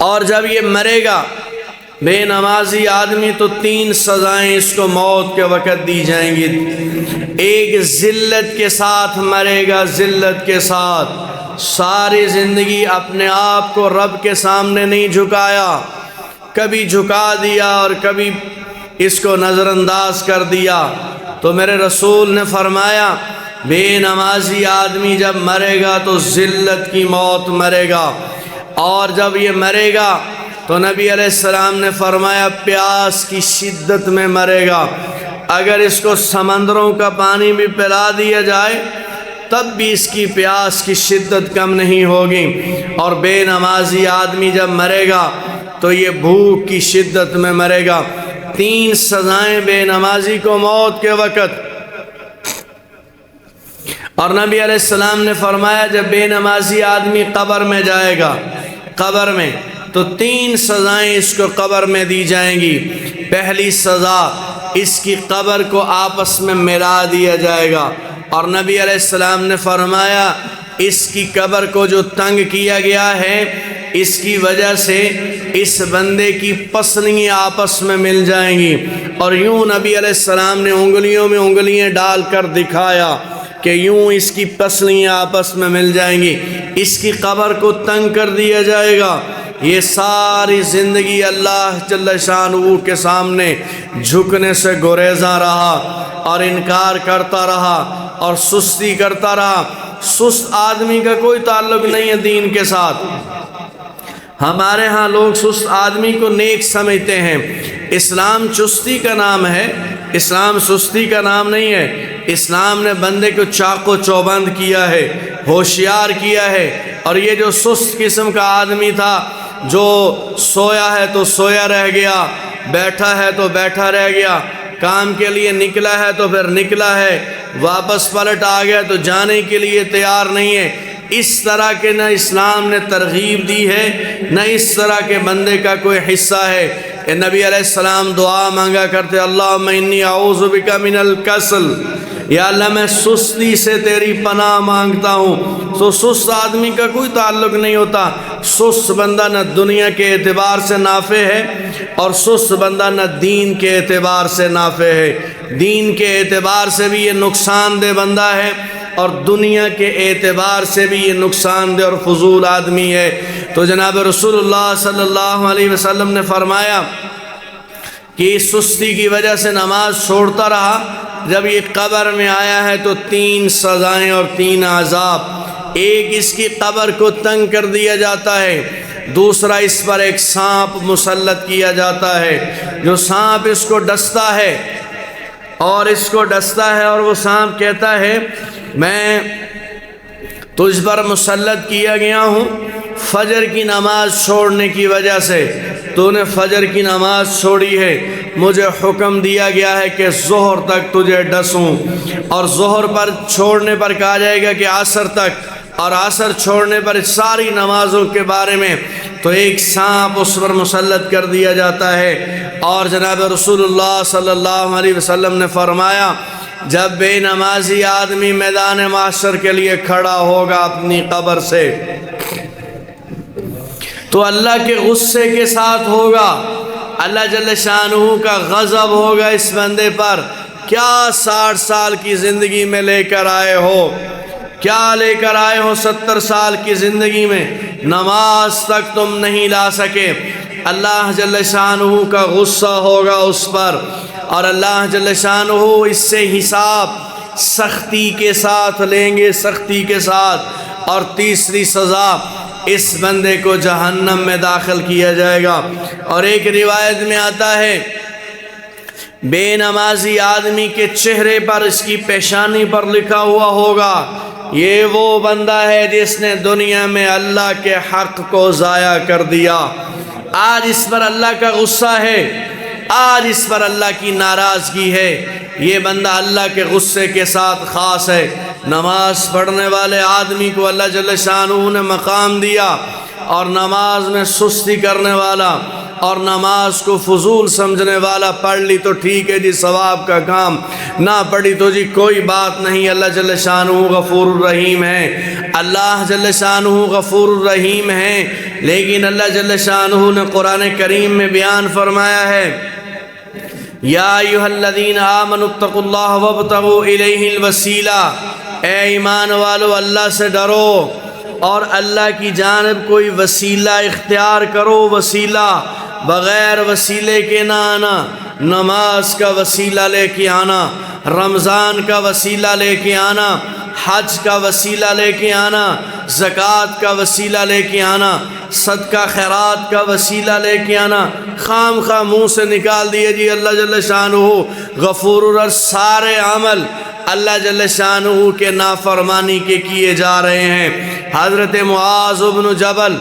اور جب یہ مرے گا بے نمازی آدمی تو 3 سزائیں اس کو موت کے وقت دی جائیں گی۔ ایک ذلت کے ساتھ مرے گا، ذلت کے ساتھ، ساری زندگی اپنے آپ کو رب کے سامنے نہیں جھکایا، کبھی جھکا دیا اور کبھی اس کو نظر انداز کر دیا۔ تو میرے رسول نے فرمایا بے نمازی آدمی جب مرے گا تو ذلت کی موت مرے گا، اور جب یہ مرے گا تو نبی علیہ السلام نے فرمایا پیاس کی شدت میں مرے گا، اگر اس کو سمندروں کا پانی بھی پلا دیا جائے تب بھی اس کی پیاس کی شدت کم نہیں ہوگی۔ اور بے نمازی آدمی جب مرے گا تو یہ بھوک کی شدت میں مرے گا۔ 3 سزائیں بے نمازی کو موت کے وقت۔ اور نبی علیہ السلام نے فرمایا جب بے نمازی آدمی قبر میں جائے گا، قبر میں، تو 3 سزائیں اس کو قبر میں دی جائیں گی۔ پہلی سزا، اس کی قبر کو آپس میں ملا دیا جائے گا، اور نبی علیہ السلام نے فرمایا اس کی قبر کو جو تنگ کیا گیا ہے اس کی وجہ سے اس بندے کی پسلیاں آپس میں مل جائیں گی۔ اور یوں نبی علیہ السلام نے انگلیوں میں انگلیاں ڈال کر دکھایا کہ یوں اس کی پسلیاں آپس میں مل جائیں گی، اس کی قبر کو تنگ کر دیا جائے گا۔ یہ ساری زندگی اللہ جل شانہ کے سامنے جھکنے سے گریزاں رہا اور انکار کرتا رہا اور سستی کرتا رہا۔ سست آدمی کا کوئی تعلق نہیں ہے دین کے ساتھ۔ ہمارے ہاں لوگ سست آدمی کو نیک سمجھتے ہیں۔ اسلام چستی کا نام ہے، اسلام سستی کا نام نہیں ہے۔ اسلام نے بندے کو چاق و چوبند کیا ہے، ہوشیار کیا ہے۔ اور یہ جو سست قسم کا آدمی تھا، جو سویا ہے تو سویا رہ گیا، بیٹھا ہے تو بیٹھا رہ گیا، کام کے لیے نکلا ہے تو پھر نکلا ہے، واپس پلٹ آ گیا تو جانے کے لیے تیار نہیں ہے، اس طرح کے نہ اسلام نے ترغیب دی ہے، نہ اس طرح کے بندے کا کوئی حصہ ہے۔ کہ نبی علیہ السلام دعا مانگا کرتے اللہم انی اعوذ بک من الکسل، یا اللہ میں سستی سے تیری پناہ مانگتا ہوں۔ تو سست آدمی کا کوئی تعلق نہیں ہوتا۔ سست بندہ نہ دنیا کے اعتبار سے نافع ہے اور سست بندہ نہ دین کے اعتبار سے نافع ہے۔ دین کے اعتبار سے بھی یہ نقصان دہ بندہ ہے اور دنیا کے اعتبار سے بھی یہ نقصان دہ اور فضول آدمی ہے۔ تو جناب رسول اللہ صلی اللہ علیہ وسلم نے فرمایا کہ اس سستی کی وجہ سے نماز چھوڑتا رہا، جب یہ قبر میں آیا ہے تو 3 سزائیں اور 3 عذاب۔ ایک، اس کی قبر کو تنگ کر دیا جاتا ہے۔ دوسرا، اس پر ایک سانپ مسلط کیا جاتا ہے، جو سانپ اس کو ڈستا ہے اور وہ سانپ کہتا ہے میں تجھ پر مسلط کیا گیا ہوں فجر کی نماز چھوڑنے کی وجہ سے، تو نے فجر کی نماز چھوڑی ہے، مجھے حکم دیا گیا ہے کہ ظہر تک تجھے ڈسوں، اور ظہر پر چھوڑنے پر کہا جائے گا کہ عصر تک، اور عصر چھوڑنے پر ساری نمازوں کے بارے میں تو ایک سانپ اس پر مسلط کر دیا جاتا ہے۔ اور جناب رسول اللہ صلی اللہ علیہ وسلم نے فرمایا جب بے نمازی آدمی میدان محشر کے لیے کھڑا ہوگا اپنی قبر سے تو اللہ کے غصے کے ساتھ ہوگا، اللہ جل شانہ کا غضب ہوگا اس بندے پر۔ کیا 60 سال کی زندگی میں لے کر آئے ہو، کیا لے کر آئے ہو 70 سال کی زندگی میں، نماز تک تم نہیں لا سکے۔ اللہ جل شانہ کا غصہ ہوگا اس پر، اور اللہ جل شانہ اس سے حساب سختی کے ساتھ لیں گے، سختی کے ساتھ۔ اور تیسری سزا، اس بندے کو جہنم میں داخل کیا جائے گا۔ اور ایک روایت میں آتا ہے بے نمازی آدمی کے چہرے پر، اس کی پیشانی پر لکھا ہوا ہوگا یہ وہ بندہ ہے جس نے دنیا میں اللہ کے حق کو ضائع کر دیا۔ آج اس پر اللہ کا غصہ ہے، آج اس پر اللہ کی ناراضگی ہے۔ یہ بندہ اللہ کے غصے کے ساتھ خاص ہے۔ نماز پڑھنے والے آدمی کو اللہ جل شانہ نے مقام دیا، اور نماز میں سستی کرنے والا اور نماز کو فضول سمجھنے والا پڑھ لی تو ٹھیک ہے جی ثواب کا کام، نہ پڑھی تو جی کوئی بات نہیں۔ اللہ جل شانہ غفور الرحیم ہے، اللہ جل شانہ غفور الرحیم ہے، لیکن اللہ جل شانہ نے قرآن کریم میں بیان فرمایا ہے یا ایھا الذین آمنوا اتقوا اللہ وابتغوا الیہ الوسیلہ، اے ایمان والو اللہ سے ڈرو اور اللہ کی جانب کوئی وسیلہ اختیار کرو۔ وسیلہ بغیر وسیلے کے نہ آنا، نماز کا وسیلہ لے کے آنا، رمضان کا وسیلہ لے کے آنا، حج کا وسیلہ لے کے آنا، زکوٰۃ کا وسیلہ لے کے آنا، صدقہ خیرات کا وسیلہ لے کے آنا، خام خواہ منہ سے نکال دیے جی اللہ جل شانہ غفور، اور سارے عمل اللہ جل شانہ کے نافرمانی کے کیے جا رہے ہیں۔ حضرت معاذ بن جبل